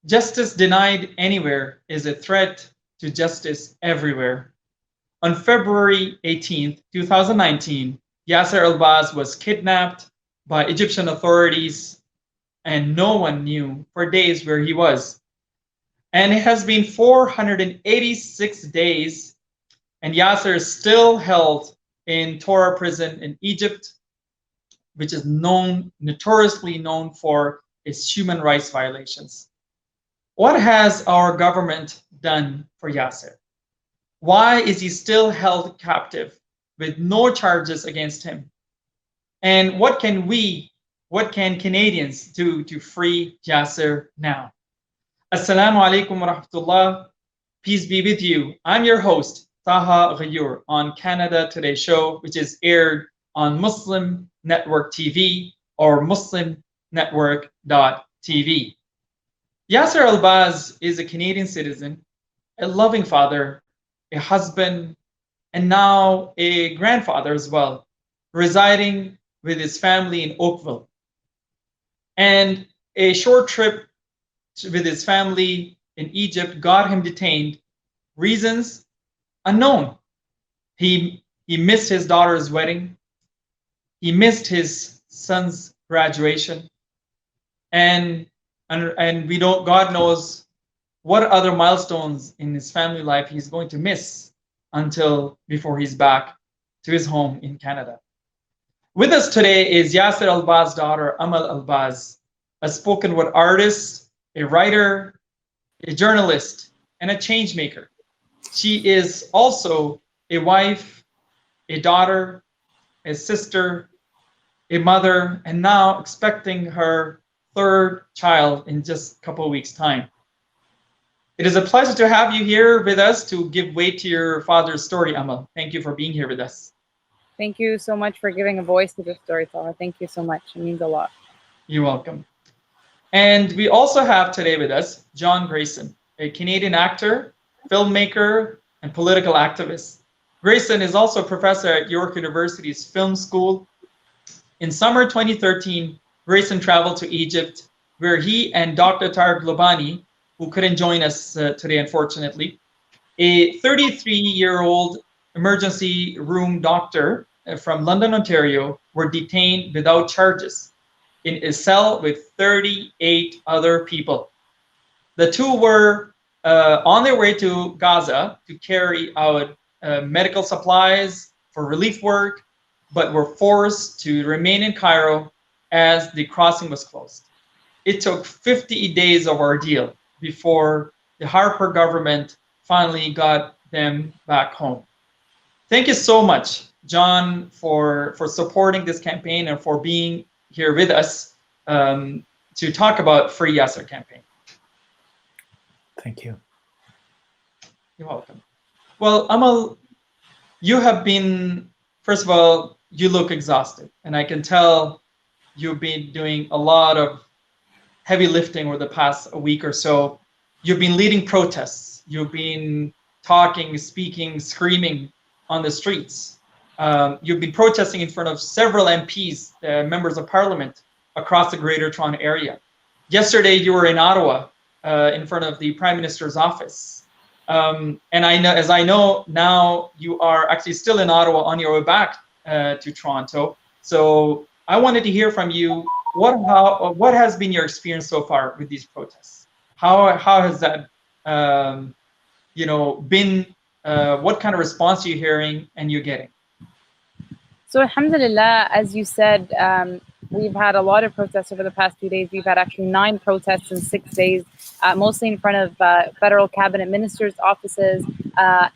Justice denied anywhere is a threat to justice everywhere. On February 18th, 2019, Yasser Albaz was kidnapped by Egyptian authorities, and no one knew for days where he was. And it has been 486 days, and Yasser is still held in Torah prison in Egypt, which is notoriously known for its human rights violations. What has our government done for Yasser? Why is he still held captive with no charges against him? And what can Canadians do to free Yasser now? Assalamu alaikum wa rahmatullah. Peace be with you. I'm your host, Taha Ghayur, on Canada Today Show, which is aired on Muslim Network TV or muslimnetwork.tv. Yasser Albaz is a Canadian citizen, a loving father, a husband, and now a grandfather as well, residing with his family in Oakville. And a short trip with his family in Egypt got him detained. Reasons unknown. He missed his daughter's wedding. He missed his son's graduation. And we don't, God knows what other milestones in his family life he's going to miss until before he's back to his home in Canada. With us today is Yasser Albaz's daughter, Amal Albaz, a spoken word artist, a writer, a journalist, and a change maker. She is also a wife, a daughter, a sister, a mother, and now expecting her third child in just a couple of weeks' time. It is a pleasure to have you here with us to give weight to your father's story, Amal. Thank you for being here with us. Thank you so much for giving a voice to this story, Taha. Thank you so much. It means a lot. You're welcome. And we also have today with us John Grayson, a Canadian actor, filmmaker, and political activist. Grayson is also a professor at York University's Film School. In summer 2013, Grayson traveled to Egypt, where he and Dr. Tariq Lobani, who couldn't join us today, unfortunately, a 33-year-old emergency room doctor from London, Ontario, were detained without charges in a cell with 38 other people. The two were on their way to Gaza to carry out medical supplies for relief work, but were forced to remain in Cairo as the crossing was closed. It took 50 days of ordeal before the Harper government finally got them back home. Thank you so much, John, for supporting this campaign and for being here with us to talk about Free Yasser campaign. Thank you. You're welcome. Well, Amal, you have been, first of all, you look exhausted, and I can tell you've been doing a lot of heavy lifting over the past week or so. You've been leading protests. You've been talking, speaking, screaming on the streets. You've been protesting in front of several MPs, members of parliament, across the Greater Toronto area. Yesterday, you were in Ottawa in front of the Prime Minister's office. And as I know now, you are actually still in Ottawa on your way back to Toronto. So I wanted to hear from you. What has been your experience so far with these protests? How has that been? What kind of response are you hearing and you're getting? So alhamdulillah, as you said, we've had a lot of protests over the past few days. We've had actually 9 protests in 6 days, mostly in front of federal cabinet ministers' offices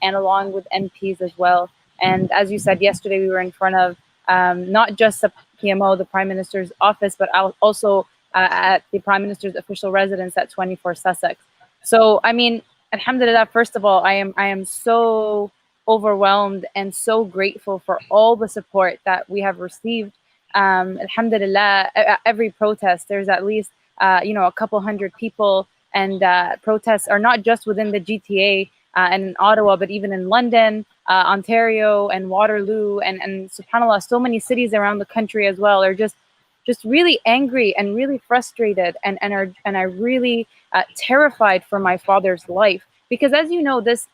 and along with MPs as well. And as you said, yesterday we were in front of not just the PMO, the Prime Minister's office, but also at the Prime Minister's official residence at 24 Sussex. So, I mean, alhamdulillah, first of all, I am so overwhelmed and so grateful for all the support that we have received. Alhamdulillah, at every protest, there's at least, a couple hundred people, and protests are not just within the GTA and in Ottawa, but even in London, Ontario, and Waterloo, and subhanAllah, so many cities around the country as well are just just really angry and really frustrated, and are really terrified for my father's life, because as you know, this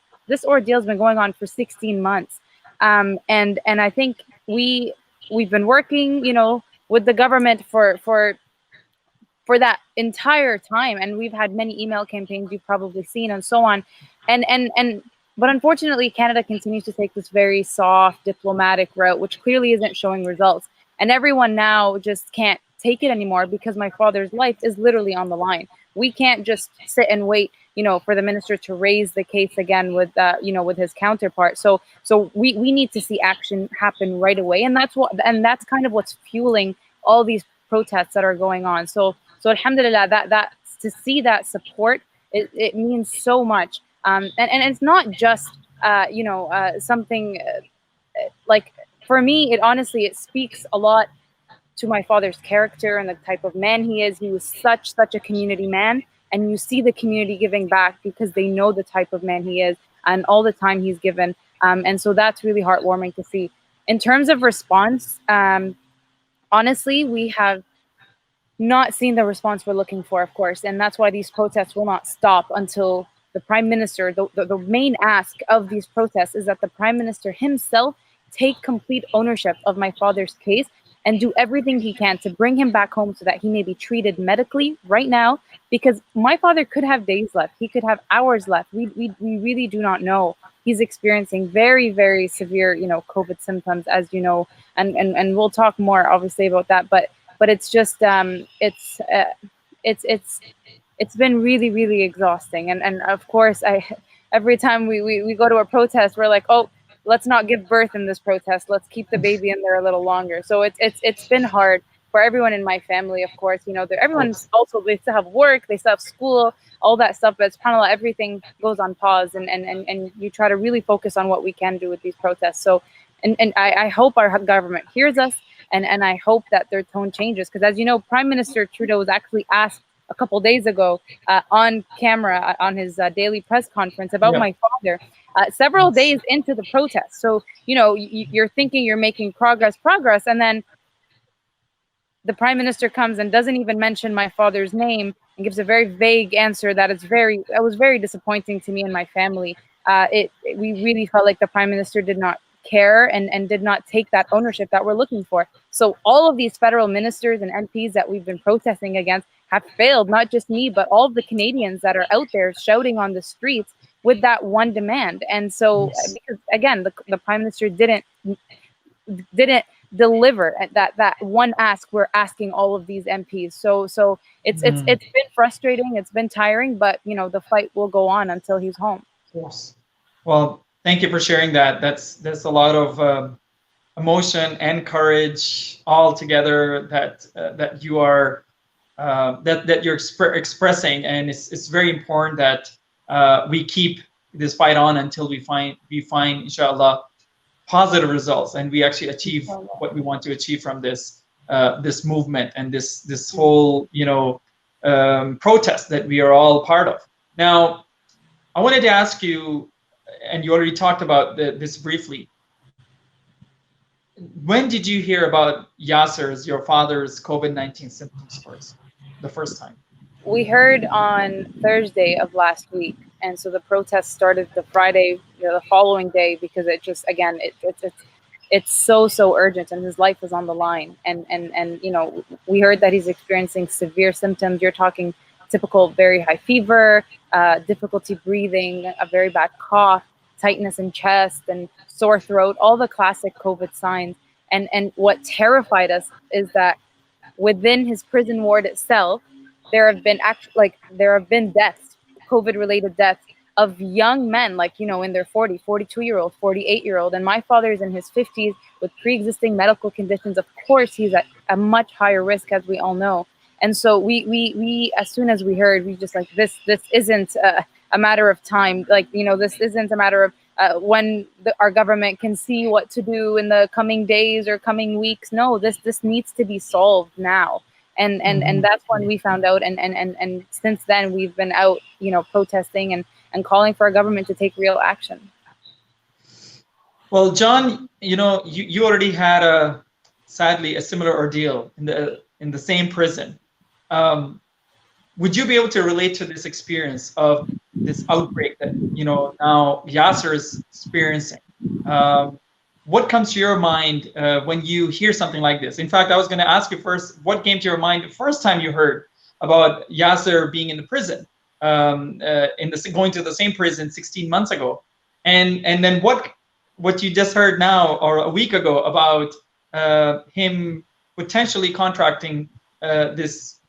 ordeal has been going on for 16 months, and I think we've been working, with the government for that entire time, and we've had many email campaigns you've probably seen and so on, and but unfortunately Canada continues to take this very soft diplomatic route, which clearly isn't showing results, and everyone now just can't take it anymore, because my father's life is literally on the line. We can't just sit and wait, for the minister to raise the case again with with his counterpart. So we need to see action happen right away, and that's kind of what's fueling all these protests that are going on. So alhamdulillah, that to see that support, it means so much. And it's not just something like, for me, it speaks a lot to my father's character and the type of man he is. He was such a community man, and you see the community giving back because they know the type of man he is and all the time he's given. And so that's really heartwarming to see. In terms of response, honestly, we have not seen the response we're looking for, of course, and that's why these protests will not stop until the Prime Minister, the main ask of these protests is that the Prime Minister himself take complete ownership of my father's case and do everything he can to bring him back home so that he may be treated medically right now, because my father could have days left, he could have hours left. We really do not know. He's experiencing very, very severe, COVID symptoms, as you know, and we'll talk more obviously about that, but it's just it's been really, really exhausting, and of course every time we go to a protest, we're like, oh, let's not give birth in this protest, let's keep the baby in there a little longer. So it's been hard for everyone in my family, of course. Everyone's also, they still have work, they still have school, all that stuff, but subhanAllah, everything goes on pause, and you try to really focus on what we can do with these protests. So and I hope our government hears us, and I hope that their tone changes, because as you know, Prime Minister Trudeau was actually asked a couple days ago on camera on his daily press conference about my father, several days into the protest. So you're thinking you're making progress, and then the Prime Minister comes and doesn't even mention my father's name and gives a very vague answer that was very disappointing to me and my family. We really felt like the Prime Minister did not care and did not take that ownership that we're looking for. So all of these federal ministers and MPs that we've been protesting against have failed, not just me, but all of the Canadians that are out there shouting on the streets with that one demand. And so because again, the Prime Minister didn't deliver at that one ask we're asking all of these MPs. So it's been frustrating, it's been tiring, but the fight will go on until he's home. Yes. Well, thank you for sharing that. That's a lot of emotion and courage all together that you are that you're expressing, and it's very important that we keep this fight on until we find inshallah positive results, and we actually achieve what we want to achieve from this this movement and this whole protest that we are all part of. Now, I wanted to ask you, and you already talked about this briefly. When did you hear about Yasser's, your father's COVID-19 symptoms the first time? We heard on Thursday of last week, and so the protest started the Friday, the following day, because it just, again, it's so urgent, and his life is on the line. And we heard that he's experiencing severe symptoms. You're talking typical very high fever, difficulty breathing, a very bad cough, tightness in chest, and sore throat, all the classic COVID signs. And what terrified us is that within his prison ward itself, there have been deaths, COVID-related deaths of young men, in their 40, 42-year-old, 48-year-old. And my father is in his 50s with pre-existing medical conditions. Of course, he's at a much higher risk, as we all know. And so we as soon as we heard, we just this isn't a matter of time. This isn't a matter of when our government can see what to do in the coming days or coming weeks. No, this needs to be solved now. And that's when we found out. And since then, we've been out, protesting and calling for our government to take real action. Well, John, you already had sadly a similar ordeal in the same prison. Would you be able to relate to this experience of this outbreak that now Yasser is experiencing? What comes to your mind when you hear something like this? In fact, I was going to ask you first, what came to your mind the first time you heard about Yasser being in the prison, going to the same prison 16 months ago, and then what you just heard now or a week ago about him potentially contracting this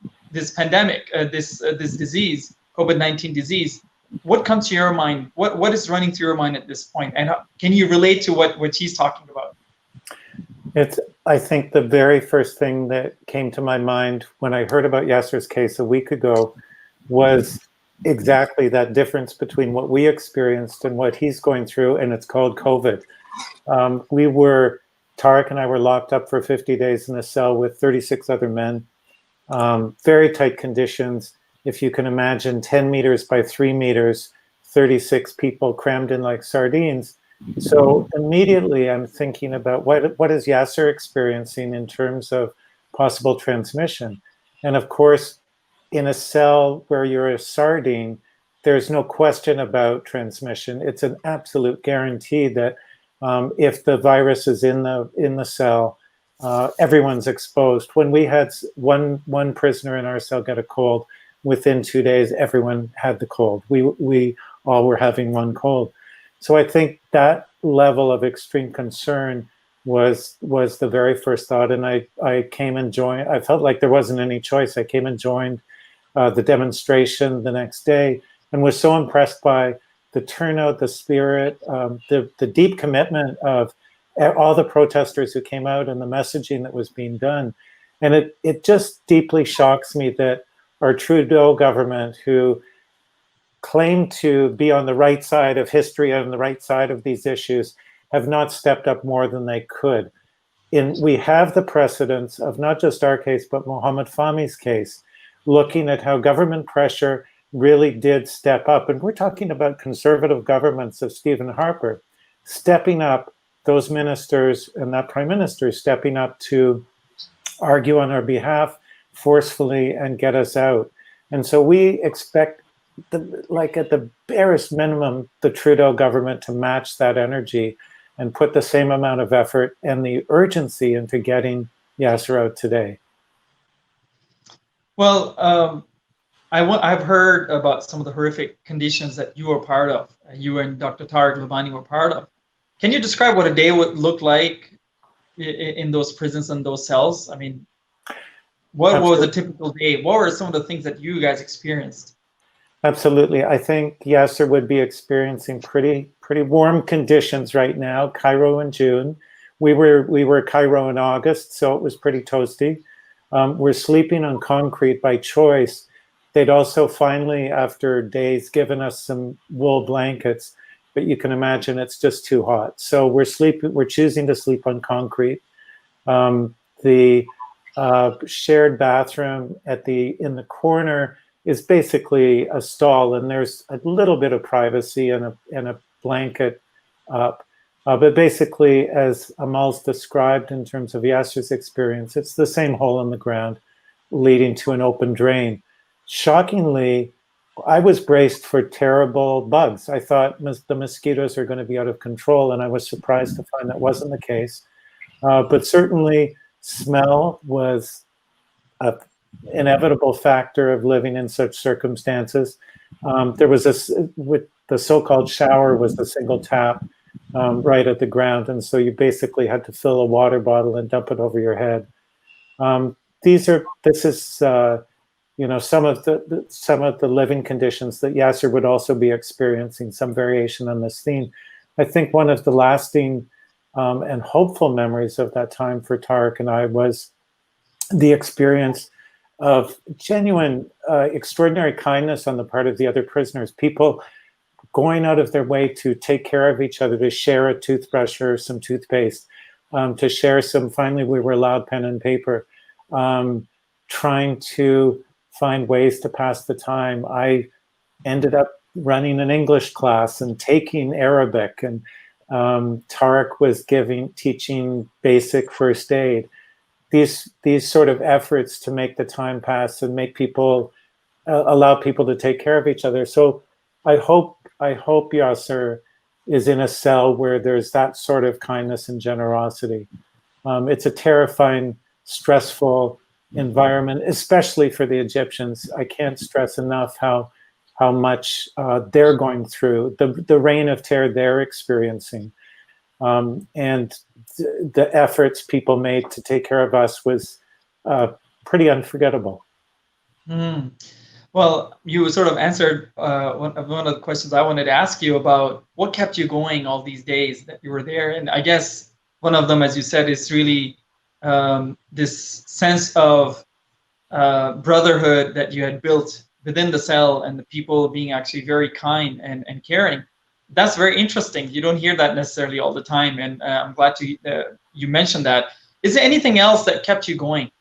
pandemic, this disease, COVID-19 disease. What comes to your mind? What is running through your mind at this point? And can you relate to what he's talking about? I think the very first thing that came to my mind when I heard about Yasser's case a week ago was exactly that difference between what we experienced and what he's going through, and it's called COVID. Tarek and I were locked up for 50 days in a cell with 36 other men, very tight conditions. If you can imagine 10 meters by 3 meters, 36 people crammed in like sardines. So immediately I'm thinking about what is Yasser experiencing in terms of possible transmission. And of course, in a cell where you're a sardine, there's no question about transmission. It's an absolute guarantee that if the virus is in the cell, everyone's exposed. When we had one prisoner in our cell get a cold, within 2 days, everyone had the cold. We all were having one cold. So I think that level of extreme concern was the very first thought. And I came and joined. I felt like there wasn't any choice. I came and joined the demonstration the next day and was so impressed by the turnout, the spirit, the deep commitment of all the protesters who came out and the messaging that was being done. And it just deeply shocks me that our Trudeau government, who claim to be on the right side of history and the right side of these issues, have not stepped up more than they could. We have the precedents of not just our case, but Mohamed Fahmy's case, looking at how government pressure really did step up. And we're talking about conservative governments of Stephen Harper stepping up, those ministers and that prime minister stepping up to argue on our behalf forcefully and get us out. And so we expect, at the barest minimum, the Trudeau government to match that energy and put the same amount of effort and the urgency into getting Yasser out today. Well, I've heard about some of the horrific conditions that you were part of, you and Dr. Tarek Labani were part of. Can you describe what a day would look like in those prisons and those cells? I mean, what was a typical day? What were some of the things that you guys experienced? Absolutely. I think Yasser would be experiencing pretty warm conditions right now. Cairo in June. We were Cairo in August, so it was pretty toasty. We're sleeping on concrete by choice. They'd also finally, after days, given us some wool blankets, but you can imagine it's just too hot. So we're choosing to sleep on concrete. The shared bathroom in the corner is basically a stall, and there's a little bit of privacy and a blanket up. But basically, as Amal's described in terms of Yasser's experience, it's the same hole in the ground leading to an open drain. Shockingly, I was braced for terrible bugs. I thought the mosquitoes are going to be out of control, and I was surprised to find that wasn't the case. But certainly, smell was an inevitable factor of living in such circumstances. There was the so-called shower was the single tap right at the ground, and so you basically had to fill a water bottle and dump it over your head. This is some of the living conditions that Yasser would also be experiencing, some variation on this theme. I think one of the lasting and hopeful memories of that time for Tarek and I was the experience of genuine, extraordinary kindness on the part of the other prisoners, people going out of their way to take care of each other, to share a toothbrush or some toothpaste, to share finally we were allowed pen and paper, trying to find ways to pass the time. I ended up running an English class and taking Arabic, and Tarek was teaching basic first aid. these sort of efforts to make the time pass and make people allow people to take care of each other. So I hope Yasser is in a cell where there's that sort of kindness and generosity. It's a terrifying, stressful environment, especially for the Egyptians. I can't stress enough how much they're going through, the reign of terror they're experiencing. And the efforts people made to take care of us was pretty unforgettable. Mm. Well, you sort of answered one of the questions I wanted to ask you about what kept you going all these days that you were there. And I guess one of them, as you said, is really this sense of brotherhood that you had built within the cell, and the people being actually very kind and caring. That's very interesting. You don't hear that necessarily all the time, and I'm glad you mentioned that. Is there anything else that kept you going?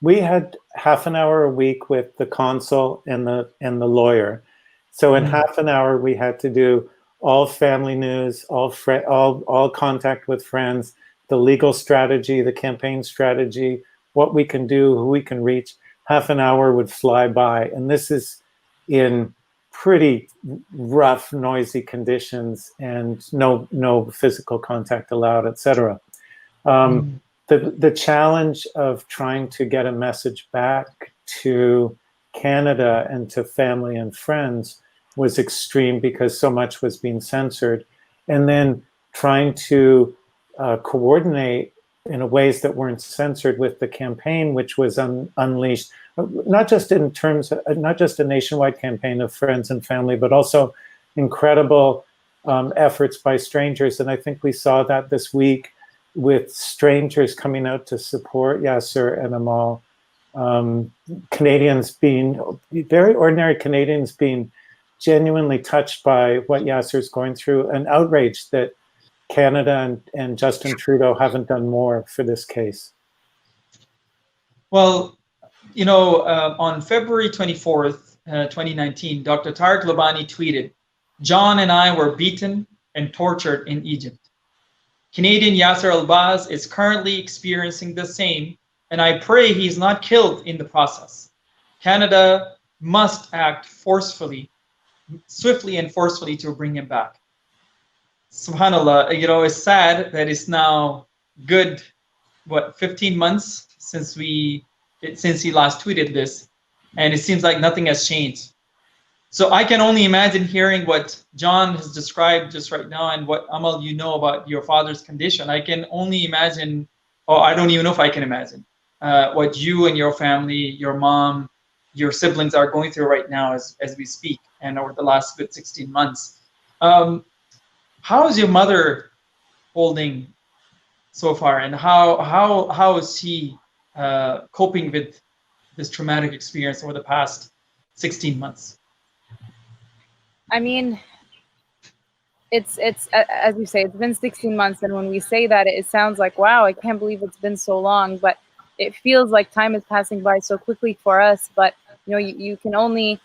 We had half an hour a week with the consul and the lawyer. So in half an hour, we had to do all family news, all contact with friends, the legal strategy, the campaign strategy, what we can do, who we can reach. Half an hour would fly by, and this is in pretty rough, noisy conditions, and no physical contact allowed, etc. The challenge of trying to get a message back to Canada and to family and friends was extreme because so much was being censored, and then trying to coordinate in ways that weren't censored with the campaign, which was unleashed, not just in terms of, not just a nationwide campaign of friends and family, but also incredible efforts by strangers. And I think we saw that this week with strangers coming out to support Yasser and Amal. Canadians being, very ordinary Canadians being genuinely touched by what Yasser's going through, and outraged that Canada and Justin Trudeau haven't done more for this case. Well, you know, on February 24th, 2019, Dr. Tariq Labani tweeted, "John and I were beaten and tortured in Egypt. Canadian Yasser Albaz is currently experiencing the same, and I pray he's not killed in the process. Canada must act swiftly and forcefully to bring him back." Subhanallah, you know, it's sad that it's now good, 15 months since he last tweeted this, and it seems like nothing has changed. So I can only imagine hearing what John has described just right now, and what, Amal, you know about your father's condition. I can only imagine, or I don't even know if I can imagine, what you and your family, your mom, your siblings are going through right now as we speak, and over the last good 16 months. How is your mother holding so far, and how is she coping with this traumatic experience over the past 16 months? I mean, it's as you say, it's been 16 months, and when we say that, it sounds like, wow, I can't believe it's been so long, but it feels like time is passing by so quickly for us. But you know, you can only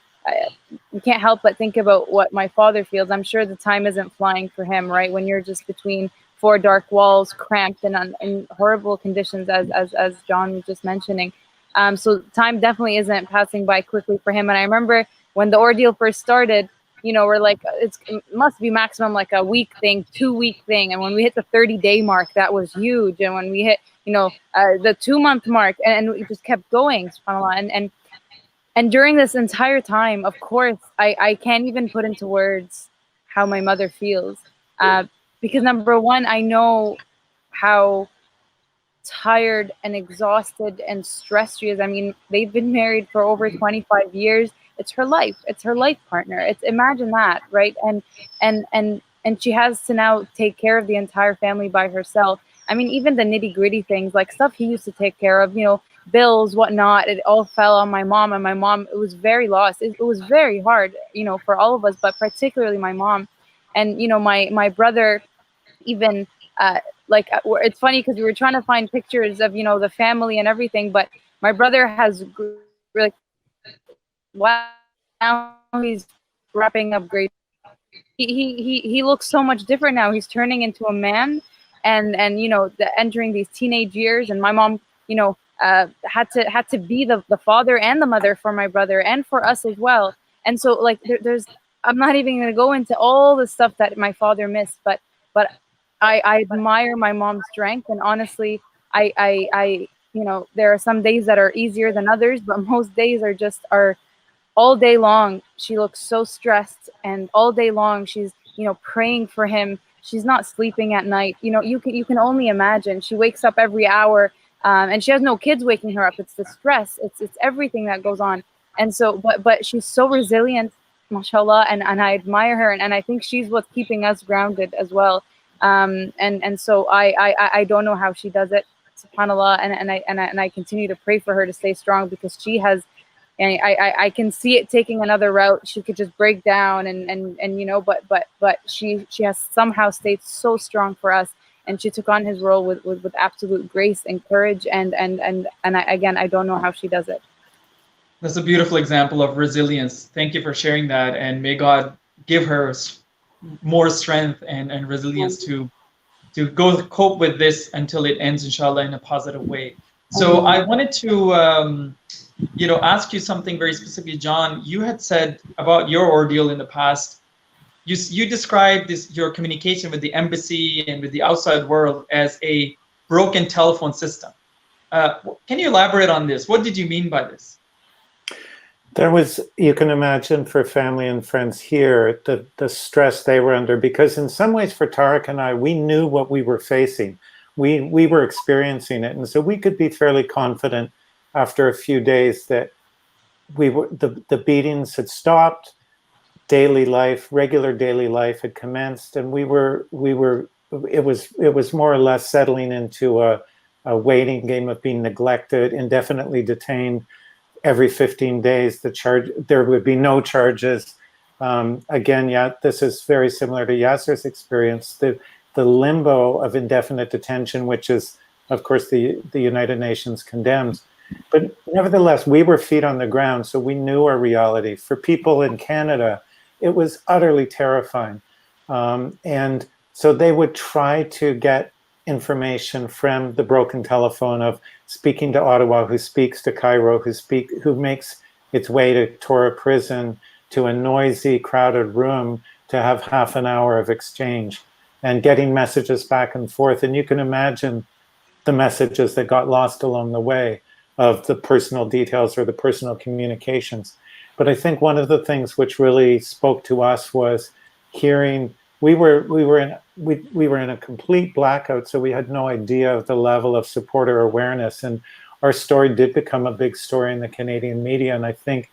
you can't help but think about what my father feels. I'm sure the time isn't flying for him, right? When you're just between four dark walls, cramped and in horrible conditions, as John was just mentioning. So time definitely isn't passing by quickly for him. And I remember when the ordeal first started, you know, we're like, it must be maximum like a week thing, 2 week thing. And when we hit the 30-day mark, that was huge. And when we hit, you know, the 2-month mark, and we just kept going, subhanAllah. And during this entire time, of course, I can't even put into words how my mother feels. Because number one, I know how tired and exhausted and stressed she is. I mean, they've been married for over 25 years. It's her life. It's her life partner. Imagine that, right? And she has to now take care of the entire family by herself. I mean, even the nitty gritty things, like stuff he used to take care of, you know, bills, whatnot, it all fell on my mom. And my mom, it was very lost. It was very hard, you know, for all of us, but particularly my mom. And, you know, my brother, even, it's funny because we were trying to find pictures of, you know, the family and everything, but my brother has really, wow, now he's wrapping up grade. He looks so much different now. He's turning into a man, and you know, entering these teenage years. And my mom, had to be the father and the mother for my brother and for us as well. And so like there's I'm not even going to go into all the stuff that my father missed, but I admire my mom's strength. And honestly, I there are some days that are easier than others, but most days are all day long. She looks so stressed, and all day long she's praying for him. She's not sleeping at night. You can only imagine. She wakes up every hour, and she has no kids waking her up. It's the stress. It's everything that goes on. And so, but she's so resilient, mashallah, and I admire her, and I think she's what's keeping us grounded as well. And so I don't know how she does it, subhanallah, and I continue to pray for her to stay strong, because she has, and I can see it taking another route. She could just break down, and but she has somehow stayed so strong for us, and she took on his role with absolute grace and courage, and I don't know how she does it. That's a beautiful example of resilience. Thank you for sharing that, and may God give her more strength and resilience to cope with this until it ends, inshallah, in a positive way. So I wanted to ask you something very specific. John, you had said about your ordeal in the past. You described your communication with the embassy and with the outside world as a broken telephone system. Can you elaborate on this? What did you mean by this? There was, you can imagine, for family and friends here, the stress they were under, because in some ways for Tariq and I, we knew what we were facing. We were experiencing it. And so we could be fairly confident after a few days that the beatings had stopped, regular daily life had commenced, and it was more or less settling into a waiting game of being neglected, indefinitely detained. Every 15 days, there would be no charges. Again, yeah, this is very similar to Yasser's experience. The limbo of indefinite detention, which is, of course, the United Nations condemns. But nevertheless, we were feet on the ground, so we knew our reality. For people in Canada, it was utterly terrifying. And so they would try to get information from the broken telephone of speaking to Ottawa, who speaks to Cairo, who makes its way to Torah prison, to a noisy, crowded room, to have half an hour of exchange and getting messages back and forth. And you can imagine the messages that got lost along the way of the personal details or the personal communications. But I think one of the things which really spoke to us was hearing. We were in a complete blackout, so we had no idea of the level of support or awareness. And our story did become a big story in the Canadian media. And I think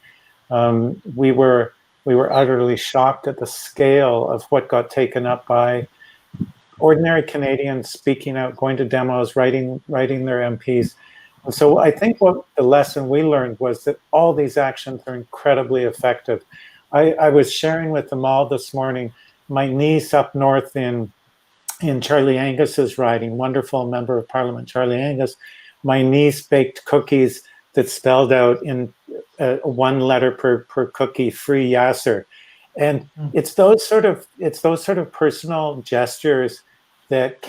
we were utterly shocked at the scale of what got taken up by ordinary Canadians speaking out, going to demos, writing their MPs. And so I think what the lesson we learned was that all these actions are incredibly effective. I was sharing with Amal this morning. My niece up north in Charlie Angus's riding, wonderful member of Parliament, Charlie Angus, my niece baked cookies that spelled out in one letter per cookie, free Yasser. And it's those sort of personal gestures that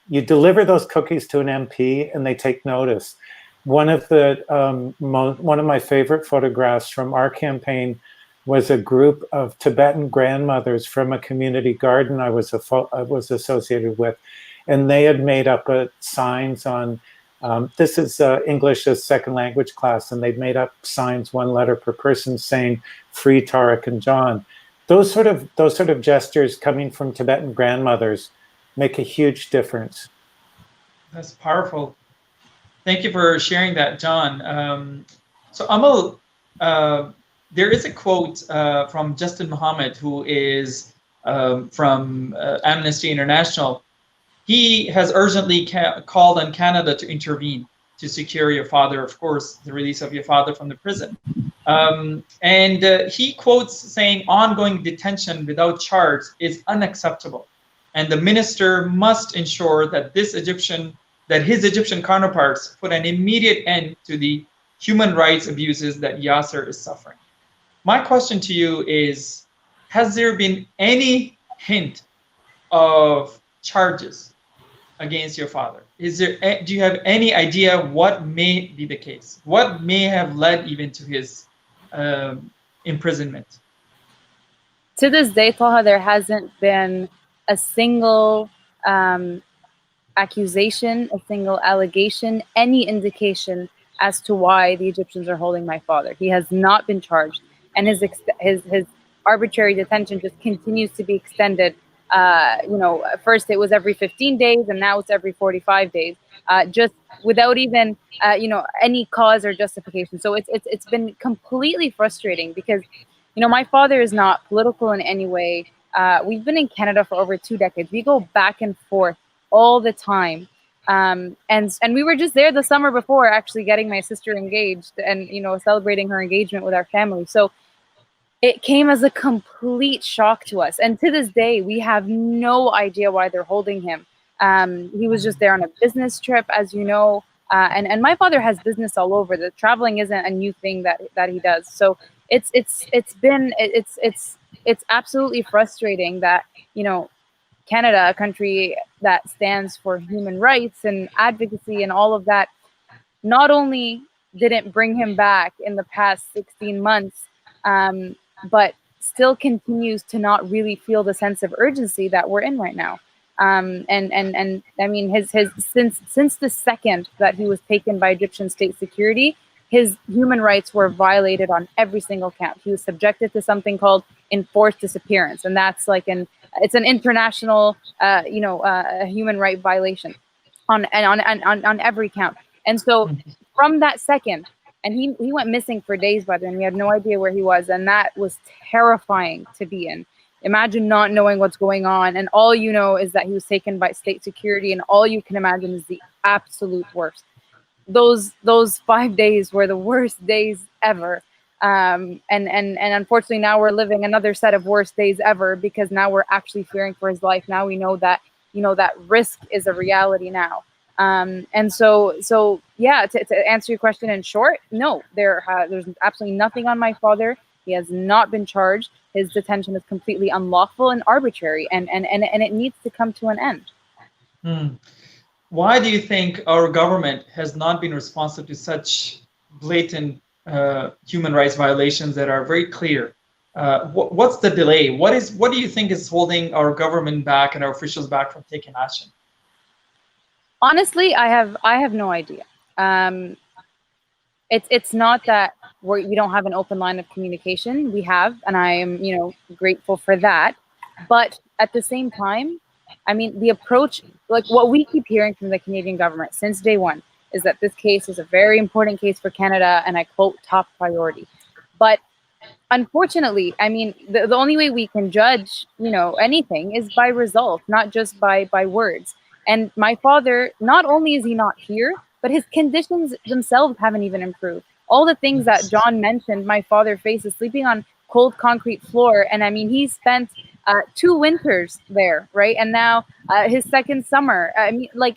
you deliver those cookies to an MP and they take notice. One of my favorite photographs from our campaign was a group of Tibetan grandmothers from a community garden I was associated with, and they had made up signs on. This is English as second language class, and they'd made up signs, one letter per person, saying "Free Tariq and John." Those sort of gestures coming from Tibetan grandmothers make a huge difference. That's powerful. Thank you for sharing that, John. So Amal. There is a quote from Justin Muhammad, who is from Amnesty International. He has urgently called on Canada to intervene to secure your father, of course, the release of your father from the prison. And he quotes saying, ongoing detention without charge is unacceptable. And the minister must ensure that his Egyptian counterparts put an immediate end to the human rights abuses that Yasser is suffering. My question to you is, has there been any hint of charges against your father? Do you have any idea what may be the case? What may have led even to his imprisonment? To this day, Taha, there hasn't been a single accusation, a single allegation, any indication as to why the Egyptians are holding my father. He has not been charged, and his arbitrary detention just continues to be extended. First it was every 15 days, and now it's every 45 days, just without even any cause or justification. So it's been completely frustrating because my father is not political in any way. We've been in Canada for over 2 decades. We go back and forth all the time. And we were just there the summer before, actually getting my sister engaged and, celebrating her engagement with our family. So it came as a complete shock to us. And to this day, we have no idea why they're holding him. He was just there on a business trip, as you know. And my father has business all over. The traveling isn't a new thing that he does. So it's absolutely frustrating that, Canada, a country that stands for human rights and advocacy and all of that, not only didn't bring him back in the past 16 months, but still continues to not really feel the sense of urgency that we're in right now. And I mean, his since the second that he was taken by Egyptian state security, his human rights were violated on every single count. He was subjected to something called enforced disappearance, and that's like it's an international human right violation on every count. And so from that second, and he went missing for days by then. We had no idea where he was, and that was terrifying to be in. Imagine not knowing what's going on, and all you know is that he was taken by state security, and all you can imagine is the absolute worst. Those 5 days were the worst days ever. And unfortunately now we're living another set of worst days ever, because now we're actually fearing for his life. Now we know that, that risk is a reality now. And so yeah, to answer your question in short, no, there's absolutely nothing on my father. He has not been charged. His detention is completely unlawful and arbitrary, and it needs to come to an end. Why do you think our government has not been responsive to such blatant human rights violations that are very clear? What's the delay? What do you think is holding our government back and our officials back from taking action? Honestly, I have no idea. It's not that we don't have an open line of communication. We have, and I am grateful for that. But at the same time, I mean, the approach, like what we keep hearing from the Canadian government since day one, is that this case is a very important case for Canada, and I quote, top priority. But unfortunately, I mean, the only way we can judge, anything is by result, not just by words. And my father, not only is he not here, but his conditions themselves haven't even improved. All the things that John mentioned, my father faces, sleeping on cold concrete floor. And I mean, he spent 2 winters there, right? And now his second summer. I mean, like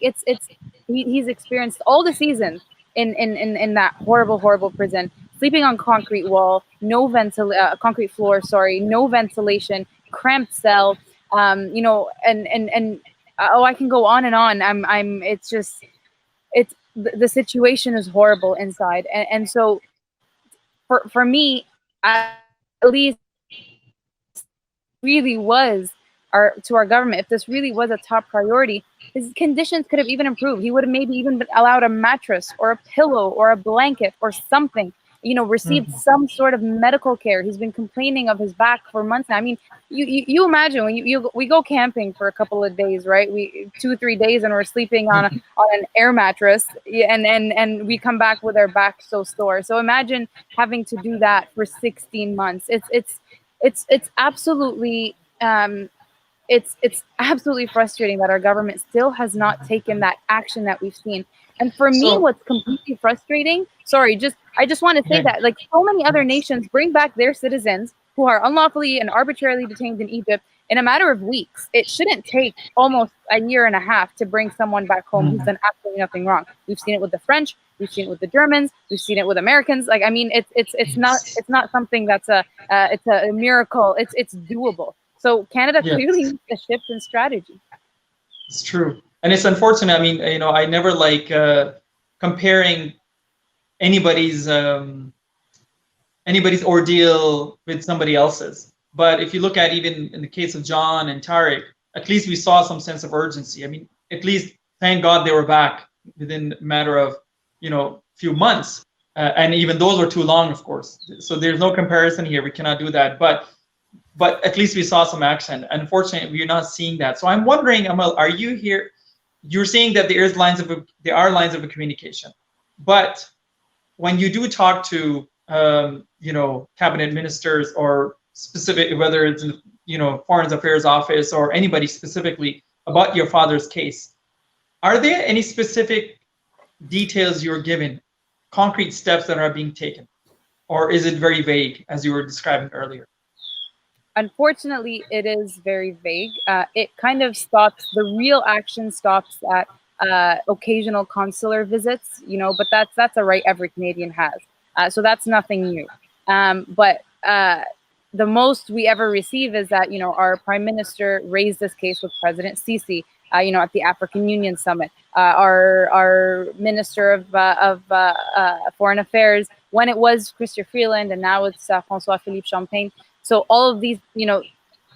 he's experienced all the seasons in that horrible prison, sleeping on concrete wall, concrete floor, sorry, no ventilation, cramped cell, and I can go on and on. The situation is horrible inside, and so for me, at least, really was to our government, if this really was a top priority, his conditions could have even improved. He would have maybe even been allowed a mattress or a pillow or a blanket or something, received some sort of medical care. He's been complaining of his back for months now. I mean, you imagine when we go camping for a couple of days, right? 2-3 days, and we're sleeping on an air mattress, and we come back with our back so sore. So imagine having to do that for 16 months. It's absolutely it's absolutely frustrating that our government still has not taken that action that we've seen. And for me, what's completely frustrating, I just want to say that, like, so many other nations bring back their citizens who are unlawfully and arbitrarily detained in Egypt in a matter of weeks. It shouldn't take almost a year and a half to bring someone back home who's done absolutely nothing wrong. We've seen it with the French, we've seen it with the Germans, we've seen it with Americans. Like, I mean, it's not something that's it's a miracle. It's doable. So Canada clearly needs a shift in strategy. It's true. And it's unfortunate. I mean, I never like comparing anybody's ordeal with somebody else's. But if you look at even in the case of John and Tariq, at least we saw some sense of urgency. I mean, at least thank God they were back within a matter of, few months. And even those were too long, of course. So there's no comparison here. We cannot do that. But at least we saw some action. Unfortunately, we're not seeing that. So I'm wondering, Amal, are you here? You're saying that there are lines of communication, but when you do talk to cabinet ministers or specific, whether it's in, Foreign Affairs Office or anybody specifically about your father's case, are there any specific details you're given, concrete steps that are being taken, or is it very vague as you were describing earlier? Unfortunately, it is very vague. It kind of stops, the real action stops at occasional consular visits, but that's a right every Canadian has. So that's nothing new. But the most we ever receive is that, our Prime Minister raised this case with President Sisi, at the African Union Summit. Our Minister of Foreign Affairs, when it was Chrystia Freeland, and now it's François-Philippe Champagne. So all of these,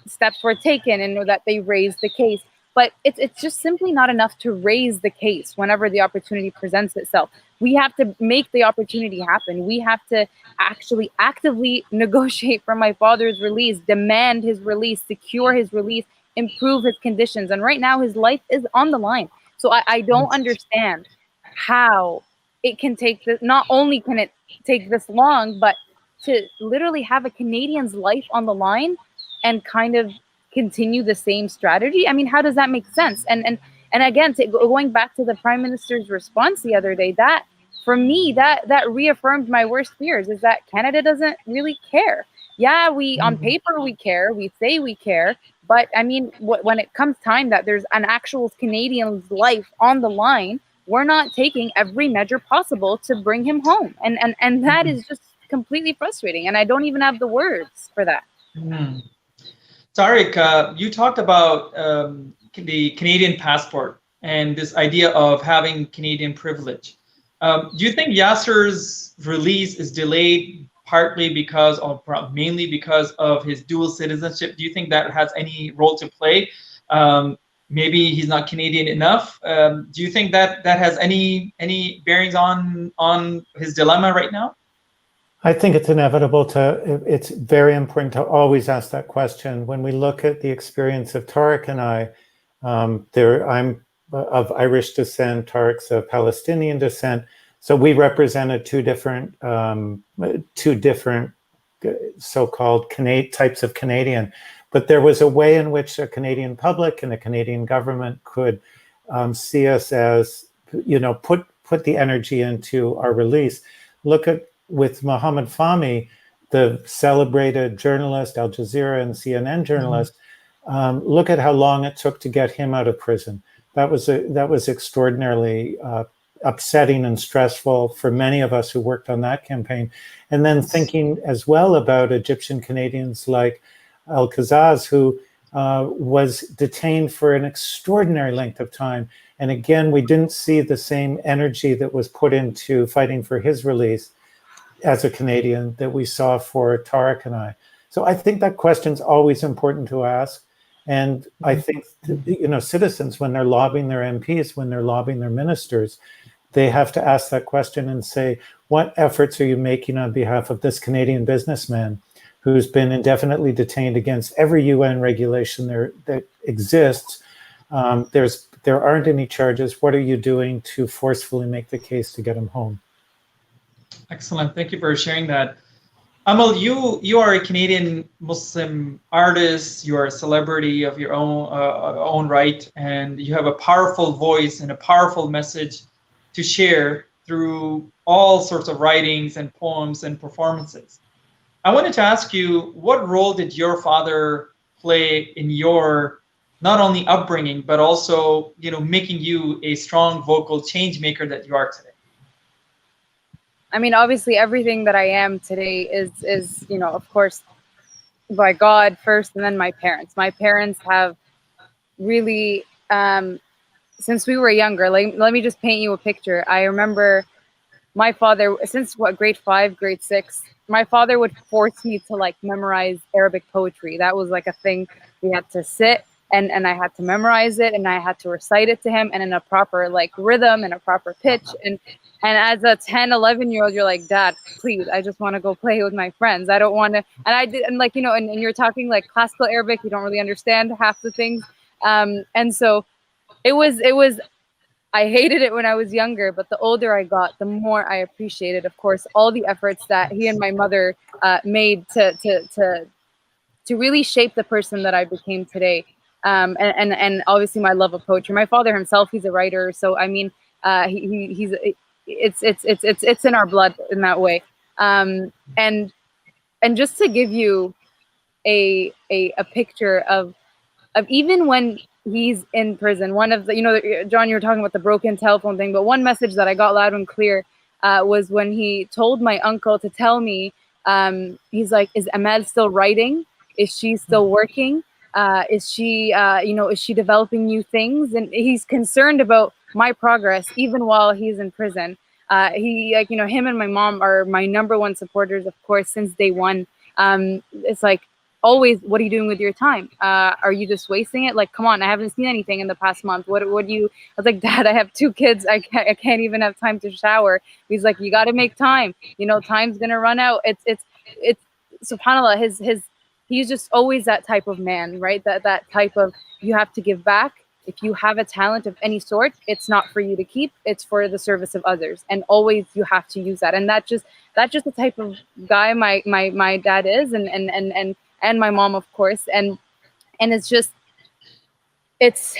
steps were taken and that they raised the case. But it's just simply not enough to raise the case whenever the opportunity presents itself. We have to make the opportunity happen. We have to actually actively negotiate for my father's release, demand his release, secure his release, improve his conditions. And right now his life is on the line. So I don't understand how it can take this. Not only can it take this long, but to literally have a Canadian's life on the line and kind of continue the same strategy. I mean, how does that make sense? And again, going back to the Prime Minister's response the other day, that for me, that reaffirmed my worst fears, is that Canada doesn't really care. Yeah, we on paper we care, we say we care, but I mean, when it comes time that there's an actual Canadian's life on the line, we're not taking every measure possible to bring him home, and that is just completely frustrating, and I don't even have the words for that. Tariq, you talked about the Canadian passport and this idea of having Canadian privilege. Do you think Yasser's release is delayed partly because, or mainly because of his dual citizenship? Do you think that has any role to play? Maybe he's not Canadian enough. Do you think that has any bearings on his dilemma right now? I think it's inevitable it's very important to always ask that question. When we look at the experience of Tariq and I, I'm of Irish descent, Tariq's of Palestinian descent. So we represented two different so-called types of Canadian. But there was a way in which a Canadian public and the Canadian government could see us as, put the energy into our release. Look at, with Mohammed Fahmy, the celebrated journalist, Al Jazeera and CNN journalist, look at how long it took to get him out of prison. That was extraordinarily upsetting and stressful for many of us who worked on that campaign. And then thinking as well about Egyptian Canadians like Al-Kazaz, who was detained for an extraordinary length of time. And again, we didn't see the same energy that was put into fighting for his release as a Canadian that we saw for Tariq and I. So I think that question's always important to ask. And I think, citizens, when they're lobbying their MPs, when they're lobbying their ministers, they have to ask that question and say, what efforts are you making on behalf of this Canadian businessman who's been indefinitely detained against every UN regulation that exists? There aren't any charges. What are you doing to forcefully make the case to get him home? Excellent. Thank you for sharing that. Amal, you are a Canadian Muslim artist. You are a celebrity of your own right, and you have a powerful voice and a powerful message to share through all sorts of writings and poems and performances. I wanted to ask you, what role did your father play in your not only upbringing, but also, making you a strong vocal change maker that you are today? I mean, obviously, everything that I am today is of course, by God first, and then my parents. My parents have really since we were younger, like, let me just paint you a picture. I remember my father, since grade 5, grade 6, my father would force me to like memorize Arabic poetry. That was like a thing. We had to sit and I had to memorize it, and I had to recite it to him, and in a proper like rhythm and a proper pitch. And as a 10, 11-year-old, you're like, Dad, please, I just want to go play with my friends. I don't want to. And I did, and like, you know, and you're talking like classical Arabic, you don't really understand half the things. And so it was I hated it when I was younger, but the older I got, the more I appreciated, of course, all the efforts that he and my mother made to really shape the person that I became today. And obviously my love of poetry. My father himself, he's a writer, so I mean, he's it's in our blood in that way. And just to give you a picture of even when he's in prison, one of the, you know, John, you were talking about the broken telephone thing, but one message that I got loud and clear was when he told my uncle to tell me, he's like, is Amal still writing? Is she still working? Is she, you know, is she developing new things? And he's concerned about my progress even while he's in prison. He, like, you know, him and my mom are my #1 supporters, of course, since day one. It's like, always, what are you doing with your time? Are you just wasting it? Like, come on, I haven't seen anything in the past month. What do you? I was like, Dad, I have 2 kids. I can't even have time to shower. He's like, you got to make time. You know, time's gonna run out. It's subhanallah. He's just always that type of man, right? That type of, you have to give back. If you have a talent of any sort, it's not for you to keep. It's for the service of others, and always you have to use that. And that's just the type of guy my dad is, and my mom, of course. And it's just, it's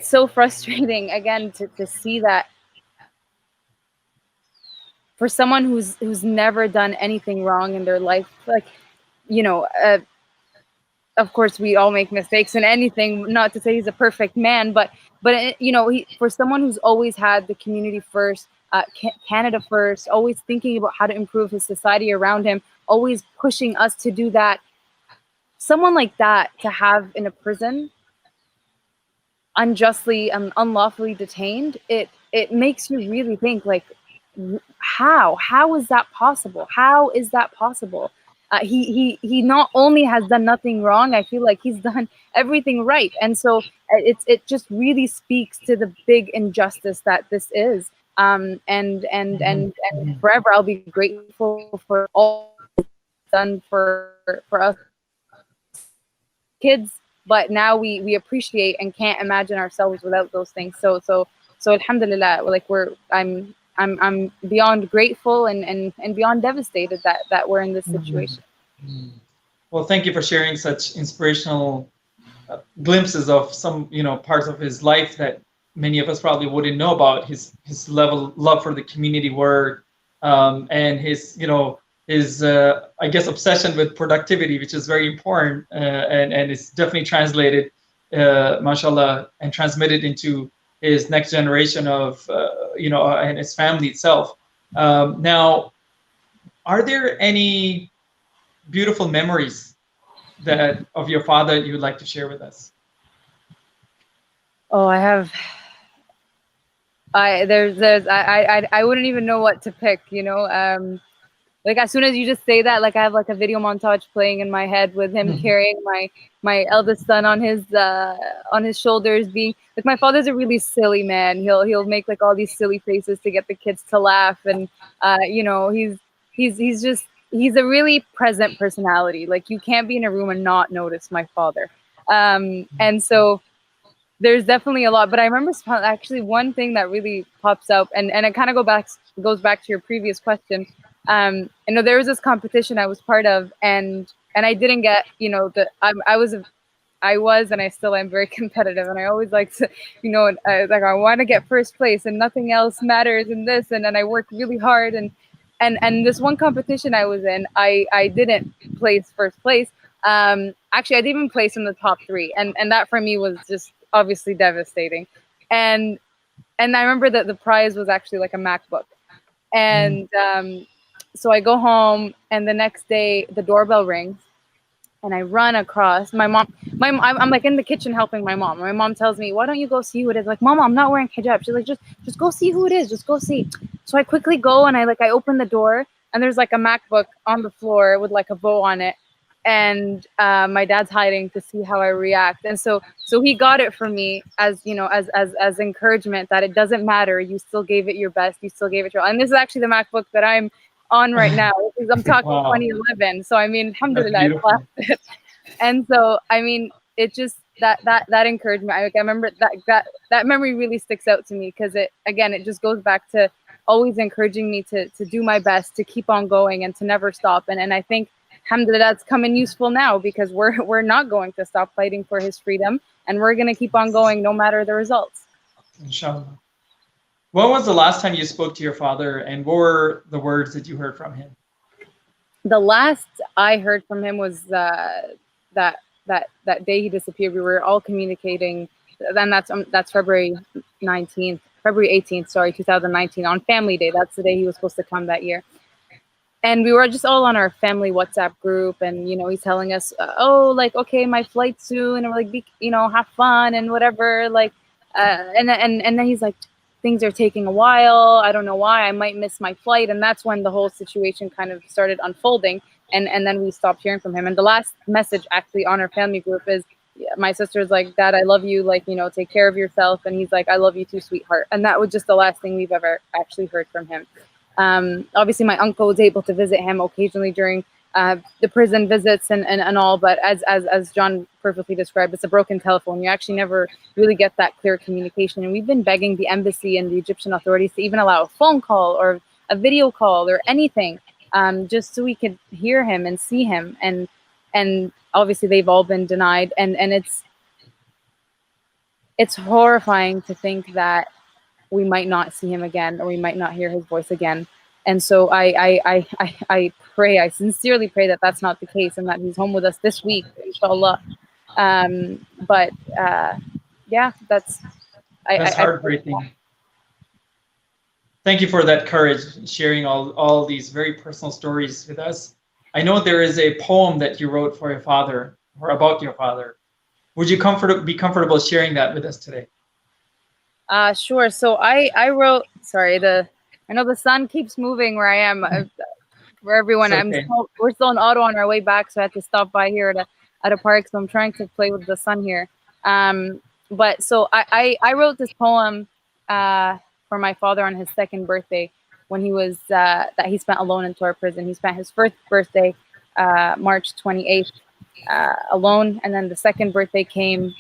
so frustrating again to see that for someone who's never done anything wrong in their life, like, you know, of course we all make mistakes in anything, not to say he's a perfect man, but you know, for someone who's always had the community first, Canada first, always thinking about how to improve his society around him, always pushing us to do that. Someone like that to have in a prison, unjustly and unlawfully detained, it makes you really think, like, how is that possible? How is that possible? He not only has done nothing wrong, I feel like he's done everything right. And so it just really speaks to the big injustice that this is. And forever I'll be grateful for all done for us kids, but now we appreciate and can't imagine ourselves without those things. So alhamdulillah, like, I'm beyond grateful and beyond devastated that we're in this situation. Well, thank you for sharing such inspirational glimpses of some, you know, parts of his life that many of us probably wouldn't know about. His love for the community work, and his, you know, his I guess obsession with productivity, which is very important, and it's definitely translated, mashallah, and transmitted into his next generation of, you know, and his family itself. Now, are there any beautiful memories that of your father you would like to share with us? Oh, I have. I wouldn't even know what to pick, you know. Like, as soon as you just say that, like, I have like a video montage playing in my head with him carrying my eldest son on his shoulders, being like, my father's a really silly man. He'll make like all these silly faces to get the kids to laugh, and you know, he's a really present personality. Like, you can't be in a room and not notice my father. And so there's definitely a lot, but I remember actually one thing that really pops up, and it kind of goes back to your previous question. You know, there was this competition I was part of, and I didn't get, you know, I was and I still am very competitive, and I always like to, you know, like, I want to get first place and nothing else matters in this, and then I work really hard, and this one competition I was in, I didn't place first place. Actually, I didn't even place in the top 3, and that for me was just obviously devastating. And I remember that the prize was actually like a MacBook, and so I go home, and the next day the doorbell rings, And I run across my mom. I'm like in the kitchen helping my mom. My mom tells me, "Why don't you go see who it is?" Like, "Mama, I'm not wearing hijab." She's like, "Just go see who it is. Just go see." So I quickly go and I open the door and there's like a MacBook on the floor with like a bow on it, and my dad's hiding to see how I react. And so he got it from me as, you know, as encouragement that it doesn't matter. You still gave it your best. You still gave it your all. And this is actually the MacBook that I'm on right now. I'm talking Wow. 2011. So I mean, alhamdulillah, I beautiful. left it. And so I mean, it just that encouragement. I remember that memory really sticks out to me because it just goes back to always encouraging me to do my best, to keep on going, and to never stop. And I think alhamdulillah that's coming useful now because we're not going to stop fighting for his freedom, and we're going to keep on going no matter the results. Inshallah. When was the last time you spoke to your father, and what were the words that you heard from him? The last I heard from him was that day he disappeared. We were all communicating. Then that's February 18th, sorry, 2019, on Family Day. That's the day he was supposed to come that year. And we were just all on our family WhatsApp group, and you know, he's telling us, "Oh, like, okay, my flight soon," and we're like, you know, have fun and whatever. Like, and then he's like, "Things are taking a while. I don't know why. I might miss my flight." And that's when the whole situation kind of started unfolding. And then we stopped hearing from him. And the last message actually on our family group is, my sister's like, "Dad, I love you. Like, you know, take care of yourself." And he's like, "I love you too, sweetheart." And that was just the last thing we've ever actually heard from him. Obviously, my uncle was able to visit him occasionally during the prison visits and all. But as John perfectly described, it's a broken telephone. You actually never really get that clear communication. And we've been begging the embassy and the Egyptian authorities to even allow a phone call or a video call or anything, just so we could hear him and see him. And obviously, they've all been denied. And it's horrifying to think that we might not see him again, or we might not hear his voice again. And so I pray, I sincerely pray that that's not the case, and that he's home with us this week, inshallah. But yeah, that's heartbreaking. Thank you for that courage, sharing all these very personal stories with us. I know there is a poem that you wrote for your father, or about your father. Would you be comfortable sharing that with us today? Sure. So I wrote. Sorry, I know the sun keeps moving where I am. For everyone, okay. We're still in Ottawa on our way back, so I had to stop by here at a park. So I'm trying to play with the sun here. But so I wrote this poem for my father on his 2nd birthday, when he was that he spent alone in Tor prison. He spent his 1st birthday, March 28th, alone, and then the 2nd birthday came.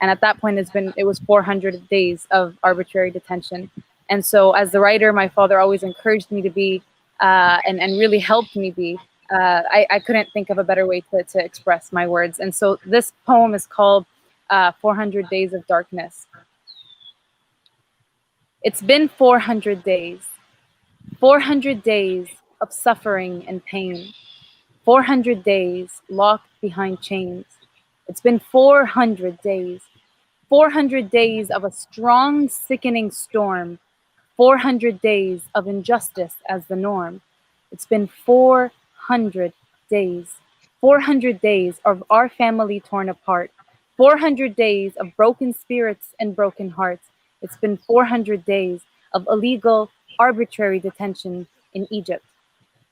And at that point, it was 400 days of arbitrary detention. And so as the writer, my father always encouraged me to be, and really helped me be. I couldn't think of a better way to express my words. And so this poem is called 400 Days of Darkness. It's been 400 days. 400 days of suffering and pain. 400 days locked behind chains. It's been 400 days. 400 days of a strong, sickening storm. 400 days of injustice as the norm. It's been 400 days. 400 days of our family torn apart. 400 days of broken spirits and broken hearts. It's been 400 days of illegal, arbitrary detention in Egypt.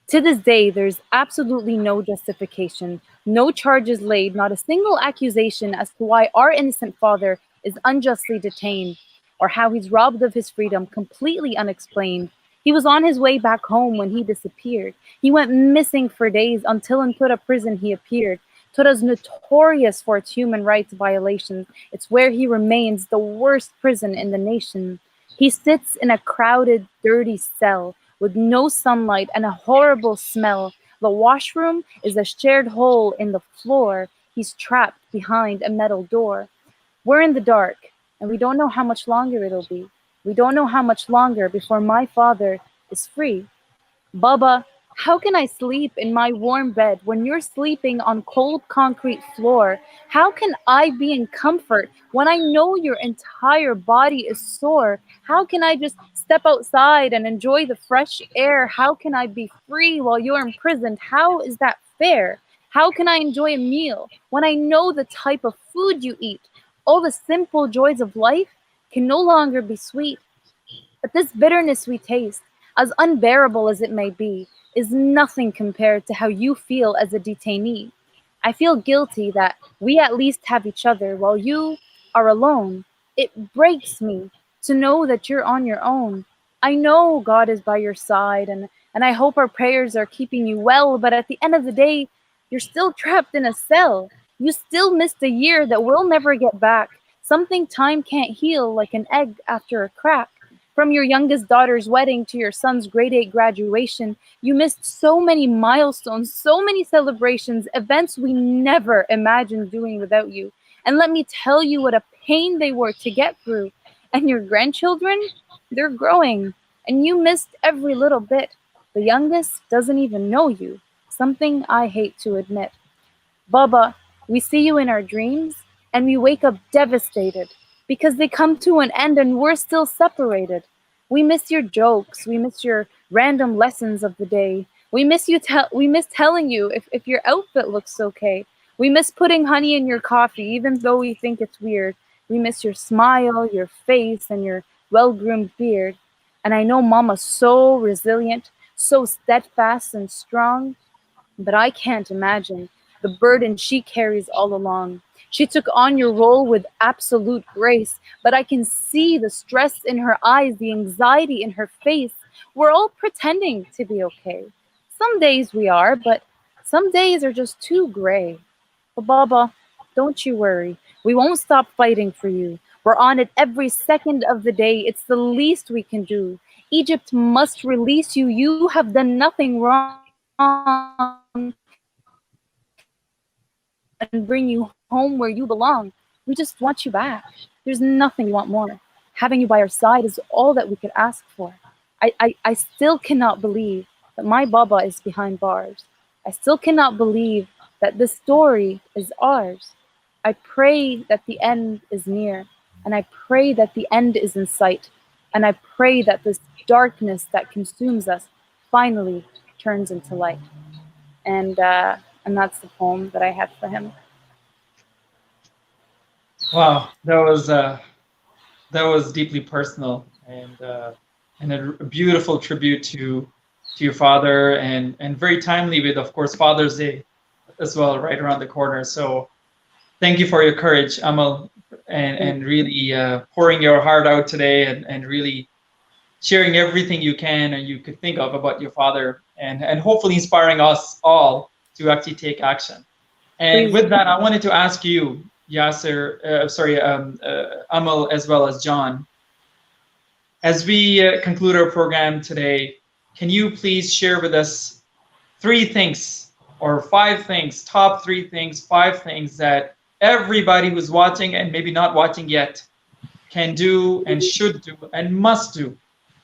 To this day, there's absolutely no justification, no charges laid, not a single accusation as to why our innocent father is unjustly detained, or how he's robbed of his freedom completely unexplained. He was on his way back home when he disappeared. He went missing for days until in Tura prison he appeared. Tura is notorious for its human rights violations. It's where he remains, the worst prison in the nation. He sits in a crowded, dirty cell with no sunlight and a horrible smell. The washroom is a shared hole in the floor. He's trapped behind a metal door. We're in the dark, and we don't know how much longer it'll be. We don't know how much longer before my father is free. Baba, how can I sleep in my warm bed when you're sleeping on cold concrete floor? How can I be in comfort when I know your entire body is sore? How can I just step outside and enjoy the fresh air? How can I be free while you're imprisoned? How is that fair? How can I enjoy a meal when I know the type of food you eat? All the simple joys of life can no longer be sweet. But this bitterness we taste, as unbearable as it may be, is nothing compared to how you feel as a detainee. I feel guilty that we at least have each other while you are alone. It breaks me to know that you're on your own. I know God is by your side, and I hope our prayers are keeping you well, but at the end of the day, you're still trapped in a cell. You still missed a year that we'll never get back. Something time can't heal, like an egg after a crack. From your youngest daughter's wedding to your son's grade 8 graduation, you missed so many milestones, so many celebrations, events we never imagined doing without you. And let me tell you what a pain they were to get through. And your grandchildren, they're growing, and you missed every little bit. The youngest doesn't even know you, something I hate to admit. Baba, we see you in our dreams, and we wake up devastated because they come to an end and we're still separated. We miss your jokes. We miss your random lessons of the day. We miss telling you if your outfit looks okay. We miss putting honey in your coffee, even though we think it's weird. We miss your smile, your face, and your well-groomed beard. And I know Mama's so resilient, so steadfast and strong, but I can't imagine the burden she carries all along. She took on your role with absolute grace, but I can see the stress in her eyes, the anxiety in her face. We're all pretending to be okay. Some days we are, but some days are just too gray. But Baba, don't you worry. We won't stop fighting for you. We're on it every second of the day. It's the least we can do. Egypt must release you. You have done nothing wrong, and bring you home where you belong. We just want you back. There's nothing we want more. Having you by our side is all that we could ask for. I still cannot believe that my Baba is behind bars. I still cannot believe that this story is ours. I pray that the end is near, and I pray that the end is in sight, and I pray that this darkness that consumes us finally turns into light. And that's the poem that I had for him. Wow, that was deeply personal, and a beautiful tribute to your father, and very timely with, of course, Father's Day as well, right around the corner. So thank you for your courage, Amal, and really pouring your heart out today, and really sharing everything you can and you could think of about your father, and hopefully inspiring us all to actually take action. And Please. with that, I wanted to ask you, Yasser, Amal, as well as John, as we conclude our program today, can you please share with us 3 things or 5 things, top 3 things, 5 things that everybody who's watching and maybe not watching yet can do and should do and must do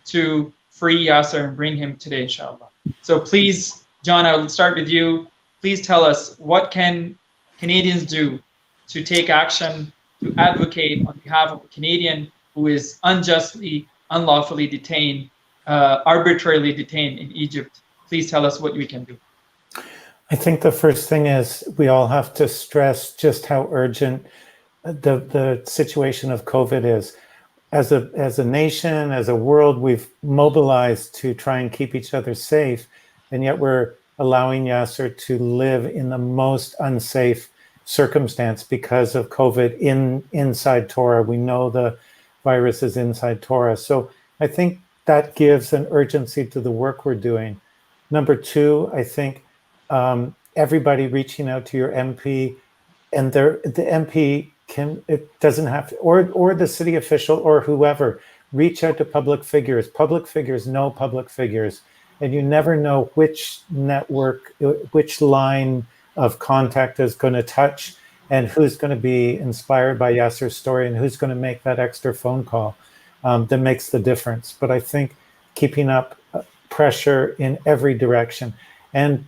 to free Yasser and bring him today, inshallah. So please, John, I'll start with you. Please tell us, what can Canadians do to take action, to advocate on behalf of a Canadian who is unjustly, unlawfully detained, arbitrarily detained in Egypt? Please tell us what we can do. I think the first thing is we all have to stress just how urgent the situation of COVID is. As a nation, as a world, we've mobilized to try and keep each other safe, and yet we're allowing Yasser to live in the most unsafe circumstance because of COVID inside Torah. We know the virus is inside Torah. So I think that gives an urgency to the work we're doing. Number 2, I think everybody reaching out to your MP, and the MP it doesn't have to, or the city official or whoever, reach out to public figures. Public figures know public figures, and you never know which network, which line of contact is going to touch, and who's going to be inspired by Yasser's story, and who's going to make that extra phone call that makes the difference. But I think keeping up pressure in every direction, and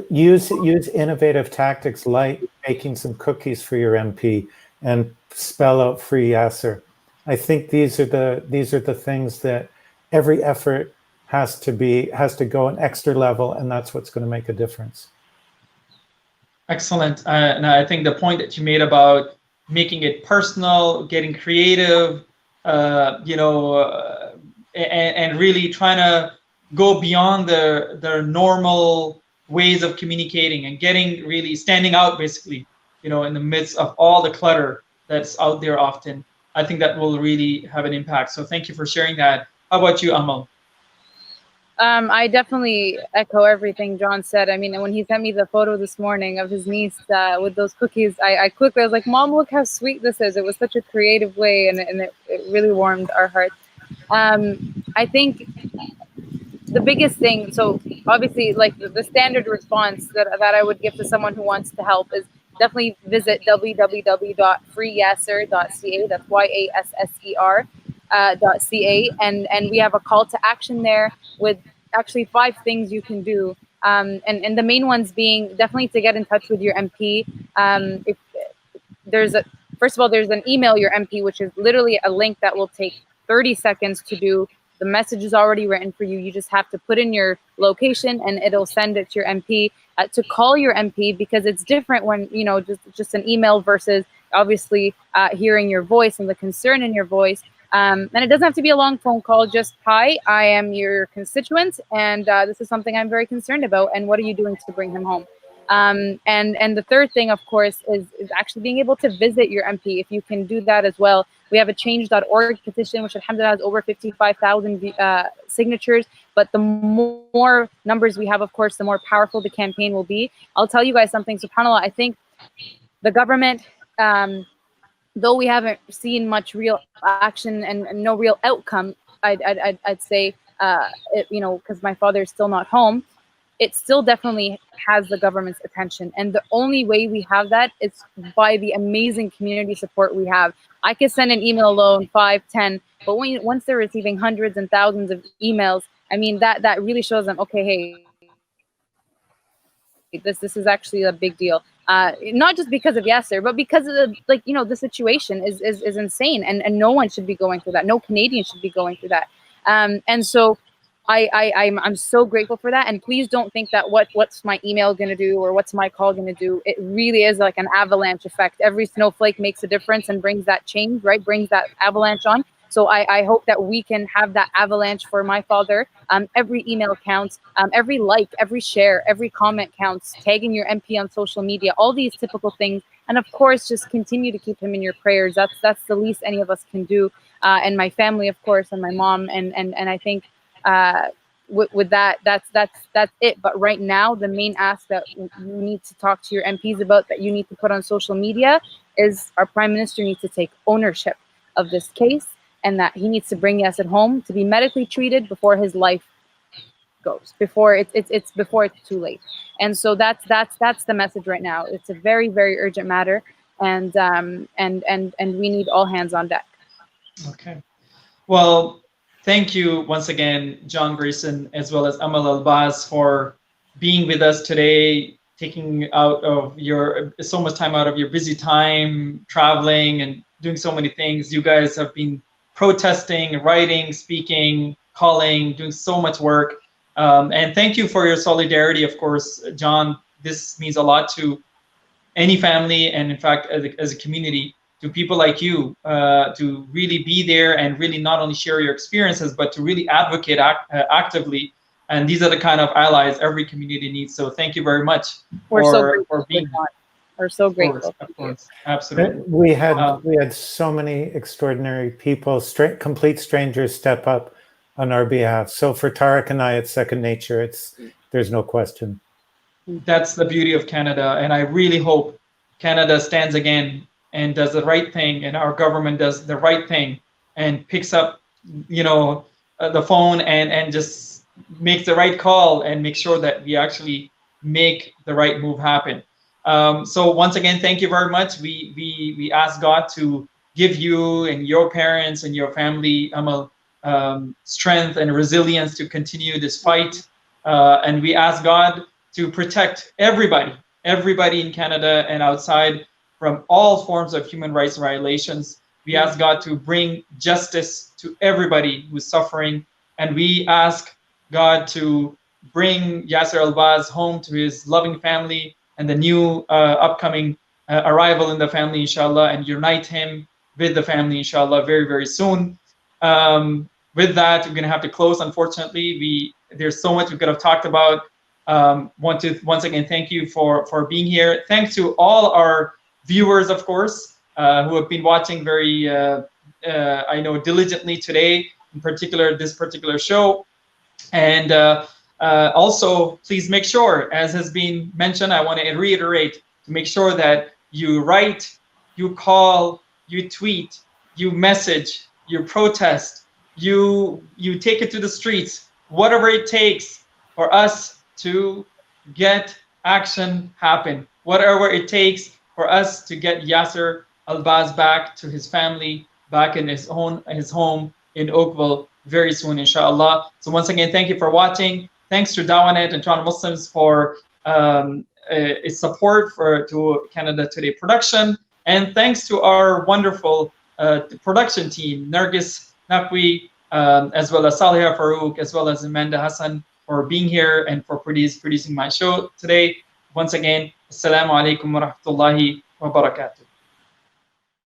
use innovative tactics like baking some cookies for your MP and spell out free Yasser. I think these are the things that every effort has to go an extra level, and that's what's going to make a difference. Excellent. And I think the point that you made about making it personal, getting creative, and really trying to go beyond the normal ways of communicating and getting really standing out, basically, in the midst of all the clutter that's out there often. I think that will really have an impact. So thank you for sharing that. How about you, Amal? I definitely echo everything John said. I mean, when he sent me the photo this morning of his niece with those cookies, I quickly was like, Mom, look how sweet this is. It was such a creative way, and it really warmed our hearts. I think the biggest thing, so obviously, like the standard response that I would give to someone who wants to help is definitely visit www.freeyasser.ca. That's YASSER. .ca, and we have a call to action there with actually 5 things you can do, and the main ones being definitely to get in touch with your MP. If there's first of all, there's an email your MP, which is literally a link that will take 30 seconds to do. The message is already written for you. You just have to put in your location and it'll send it to your MP. To call your MP, because it's different when just an email versus obviously hearing your voice and the concern in your voice. And it doesn't have to be a long phone call. Just, hi, I am your constituent, and this is something I'm very concerned about. And what are you doing to bring him home? And the third thing, of course, is actually being able to visit your MP. If you can do that as well. We have a change.org petition, which alhamdulillah has over 55,000 signatures. But the more numbers we have, of course, the more powerful the campaign will be. I'll tell you guys something, subhanAllah, I think the government, though we haven't seen much real action and no real outcome, I'd say, because my father is still not home, it still definitely has the government's attention. And the only way we have that is by the amazing community support we have. I could send an email alone, 5, 10, but once they're receiving hundreds and thousands of emails, I mean, that really shows them, okay, hey, this is actually a big deal. Not just because of Yasser, but because of the situation is insane, and no one should be going through that. No Canadian should be going through that. And so I'm so grateful for that. And please don't think that what's my email going to do or what's my call going to do. It really is like an avalanche effect. Every snowflake makes a difference and brings that change, right? Brings that avalanche on. So I hope that we can have that avalanche for my father. Every email counts, every like, every share, every comment counts, tagging your MP on social media, all these typical things. And of course, just continue to keep him in your prayers. That's the least any of us can do. And my family, of course, and my mom. And I think with that, that's it. But right now, the main ask that you need to talk to your MPs about, that you need to put on social media, is our Prime Minister needs to take ownership of this case, and that he needs to bring Yasser home to be medically treated before his life goes, before it's too late. And so that's the message right now. It's a very, very urgent matter, and we need all hands on deck. Okay. Well, thank you once again, John Grayson, as well as Amal Albaz, for being with us today, taking out of so much time out of your busy time, traveling and doing so many things. You guys have been protesting, writing, speaking, calling, doing so much work. And thank you for your solidarity, of course, John. This means a lot to any family, and in fact, as a community, to people like you, to really be there and really not only share your experiences, but to really advocate actively. And these are the kind of allies every community needs. So thank you very much for being here. We're so grateful. Of course, absolutely. We had so many extraordinary people, complete strangers, step up on our behalf. So for Tariq and I, it's second nature. There's no question. That's the beauty of Canada, and I really hope Canada stands again and does the right thing, and our government does the right thing and picks up, the phone and just makes the right call and make sure that we actually make the right move happen. So once again, thank you very much. We ask God to give you and your parents and your family, Amal, strength and resilience to continue this fight. And we ask God to protect everybody in Canada and outside from all forms of human rights violations. We ask God to bring justice to everybody who's suffering. And we ask God to bring Yasser Albaz home to his loving family, and the new upcoming arrival in the family, inshallah, and unite him with the family, inshallah, very, very soon. With that, we're going to have to close, unfortunately. There's so much we could have talked about. Want to once again thank you for being here. Thanks to all our viewers, of course, who have been watching very, I know, diligently today, in particular, this particular show. And also, please make sure, as has been mentioned, I want to reiterate, to make sure that you write, you call, you tweet, you message, you protest, you take it to the streets, whatever it takes for us to get action happen, whatever it takes for us to get Yasser Albaz back to his family, back in his home in Oakville very soon, inshallah. So once again, thank you for watching. Thanks to Dawanet and Toronto Muslims for its support to Canada Today production, and thanks to our wonderful production team, Nargis Naqvi, as well as Saliha Farouk, as well as Amanda Hassan, for being here and for producing my show today. Once again, Assalamu alaikum wa rahmatullahi wa barakatuh.